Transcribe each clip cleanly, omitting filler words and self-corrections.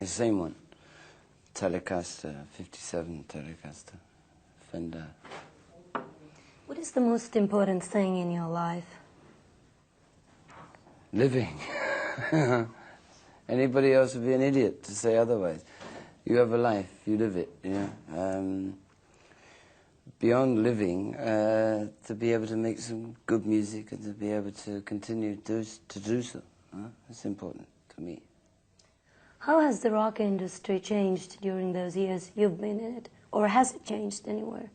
The same one. Telecaster, 57 Telecaster, Fender. What is the most important thing in your life? Living. Anybody else would be an idiot to say otherwise. You have a life, you live it, you know. Beyond living, to be able to make some good music and to be able to continue to do so. That's important to me. How has the rock industry changed during those years you've been in it? Or has it changed anywhere?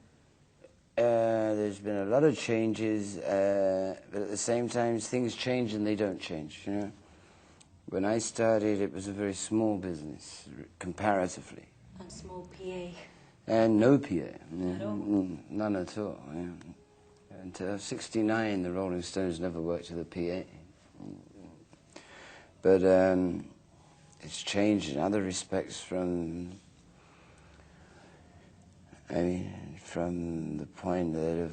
There's been a lot of changes, but at the same time, things change and they don't change, you know. When I started, it was a very small business, comparatively. And small PA. And no PA. Yeah. At all? None at all, yeah. Until '69, the Rolling Stones never worked with a PA. But it's changed in other respects from the point that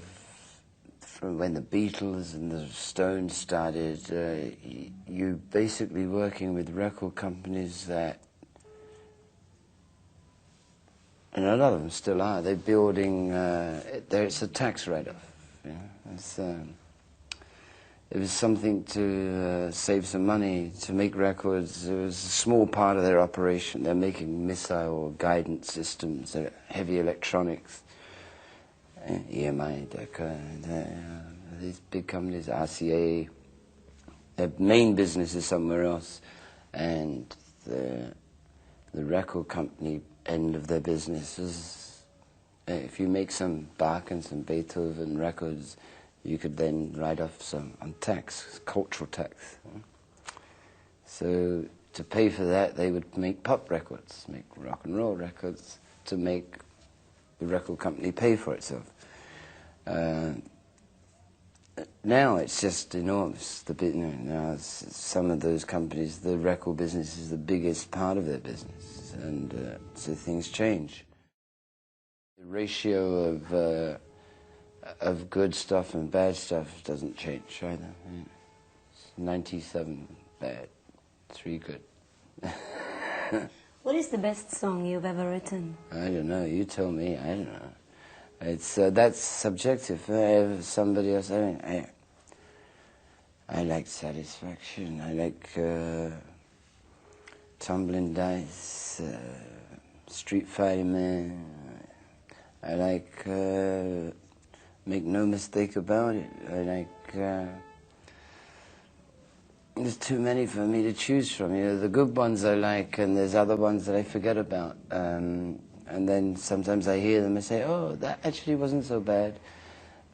from when the Beatles and the Stones started, you basically working with record companies that, and a lot of them still are, they're building, it's a tax write-off. You know? It was something to save some money, to make records. It was a small part of their operation. They're making missile guidance systems, heavy electronics, EMI, Decca, these big companies, RCA. Their main business is somewhere else, and the record company end of their business is, if you make some Bach and some Beethoven records, you could then write off some on tax, cultural tax. So to pay for that, they would make pop records, make rock and roll records, to make the record company pay for itself. Now it's just enormous. Now some of those companies, the record business is the biggest part of their business, and so things change. The ratio of good stuff and bad stuff doesn't change either. It's 97 bad, 3 good. What is the best song you've ever written? I don't know. You tell me. I don't know. It's that's subjective. Somebody else. I like Satisfaction. I like Tumbling Dice, Street Fighter Man. I like Make No Mistake About It. I like. There's too many for me to choose from. You know, the good ones I like, and there's other ones that I forget about. And then sometimes I hear them and say, "Oh, that actually wasn't so bad."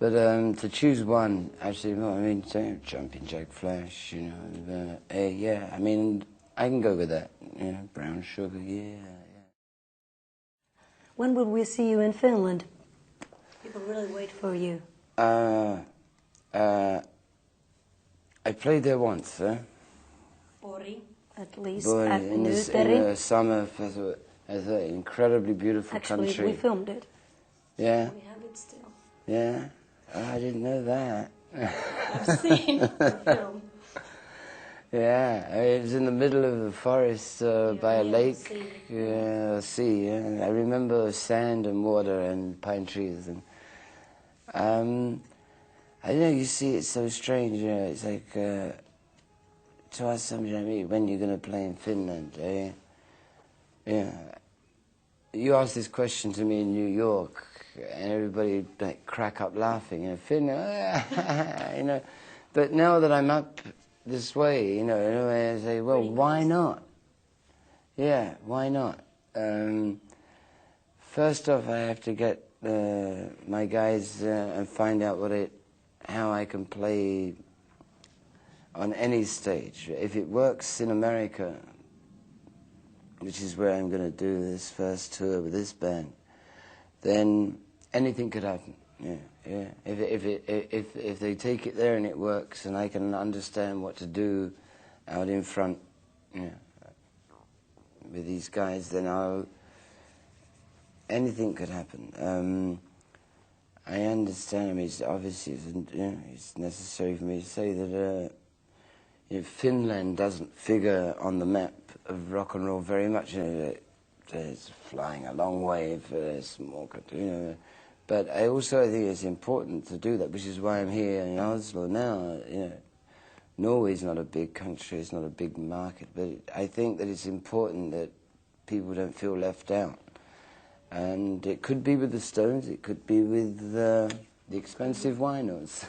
But to choose one, actually, well, I mean, Jumping Jack Flash, you know, yeah, I mean, I can go with that. You know, Brown Sugar, yeah. When will we see you in Finland? People really wait for you. I played there once, Pori, at least. But in the summer festival. It's an incredibly beautiful country. Actually, we filmed it. Yeah? We have it still. Yeah? Oh, I didn't know that. I've seen the film. Yeah, it was in the middle of the forest by a lake, sea. Yeah. I remember sand and water and pine trees. And I don't know, you see, it's so strange. You know, it's like to ask somebody like me, when you're going to play in Finland, yeah. You asked this question to me in New York, and everybody like crack up laughing. You know, Finland, you know. But now that I'm up this way, you know, in a way I say, well, why not? Yeah, why not? First off, I have to get my guys and find out how I can play on any stage. If it works in America, which is where I'm going to do this first tour with this band, then anything could happen. Yeah. If they take it there and it works, and I can understand what to do out in front, with these guys, then anything could happen. I understand. I mean, obviously, it's necessary for me to say that Finland doesn't figure on the map of rock and roll very much. It's flying a long way for a small country, But I think it's important to do that, which is why I'm here in Oslo now. Norway's not a big country, it's not a big market, but I think that it's important that people don't feel left out. And it could be with the Stones, it could be with the expensive winos.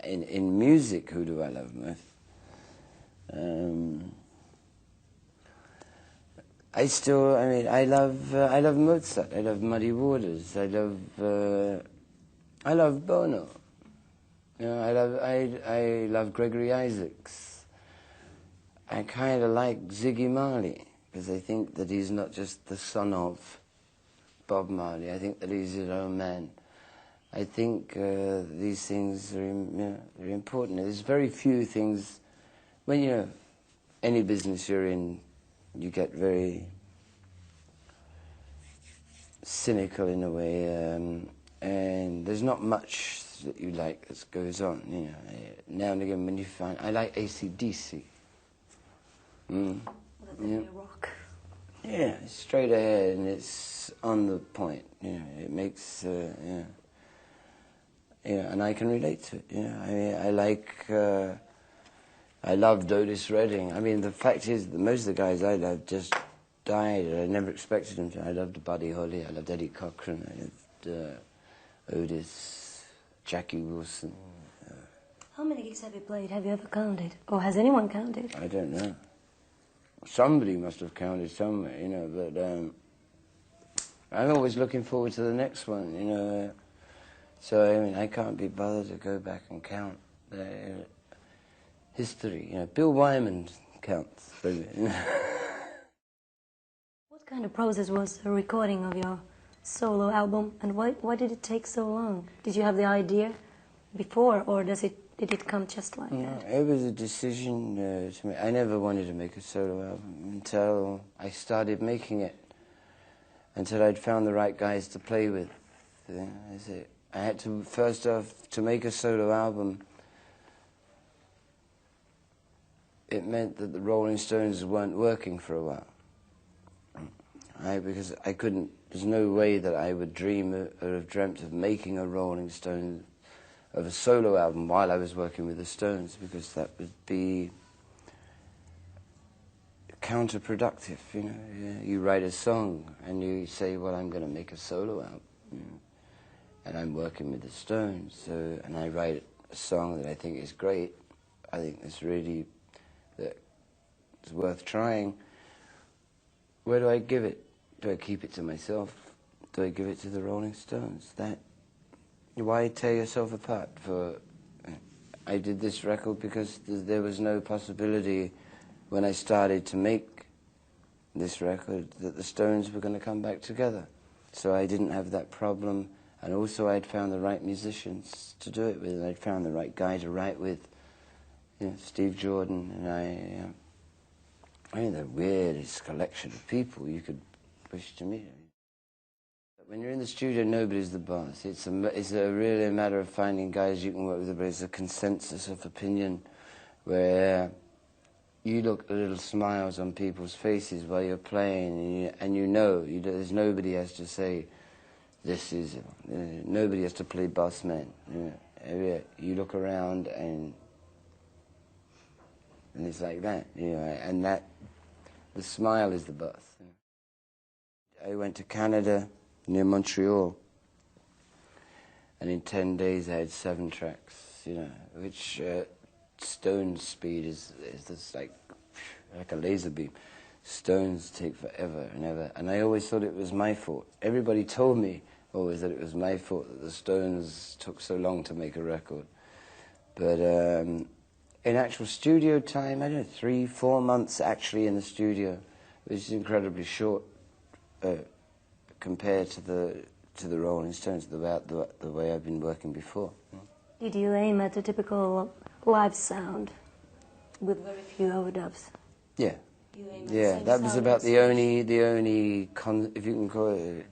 In music, who do I love most? I love Mozart. I love Muddy Waters. I love Bono. I love Gregory Isaacs. I kind of like Ziggy Marley because I think that he's not just the son of Bob Marley. I think that he's his own man. I think these things are important. There's very few things when any business you're in. You get very cynical in a way, and there's not much that you like that goes on. Now and again, when you find I like AC/DC. Rock. Yeah, it's straight ahead and it's on the point. It makes and I can relate to it. I loved Otis Redding. I mean, the fact is that most of the guys I loved just died. I never expected them to. I loved Buddy Holly. I loved Eddie Cochran. I loved Otis, Jackie Wilson. How many gigs have you played? Have you ever counted? Or has anyone counted? I don't know. Somebody must have counted somewhere, but I'm always looking forward to the next one, So, I can't be bothered to go back and count history. Bill Wyman counts. What kind of process was the recording of your solo album, and why did it take so long? Did you have the idea before, or did it come just like that? It was a decision to make. I never wanted to make a solo album until I started making it, until I'd found the right guys to play with. I had to, first off, to make a solo album, it meant that the Rolling Stones weren't working for a while. Because I couldn't, there's no way that I would dream or have dreamt of making a Rolling Stone, of a solo album while I was working with the Stones, because that would be counterproductive, You write a song and you say, well, I'm going to make a solo album, and I'm working with the Stones, and I write a song that I think is great, I think it's really, that it's worth trying. Where do I give it? Do I keep it to myself? Do I give it to the Rolling Stones? Why tear yourself apart? I did this record because there was no possibility when I started to make this record that the Stones were going to come back together. So I didn't have that problem, and also I'd found the right musicians to do it with, and I'd found the right guy to write with, Steve Jordan, and the weirdest collection of people you could wish to meet. When you're in the studio, nobody's the boss. It's really a matter of finding guys you can work with, but it's a consensus of opinion where you look at the little smiles on people's faces while you're playing, and there's nobody has to say, this is, nobody has to play boss man. You look around and it's like that, and the smile is the boss. I went to Canada, near Montreal, and in 10 days I had 7 tracks, which Stones speed is just like a laser beam. Stones take forever and ever, and I always thought it was my fault. Everybody told me always that it was my fault that the Stones took so long to make a record. But in actual studio time, I don't know, 3-4 months actually in the studio, which is incredibly short compared to the Rolling Stones, the way I've been working before. Did you aim at a typical live sound with very few overdubs? Yeah. Yeah, that was about the only if you can call it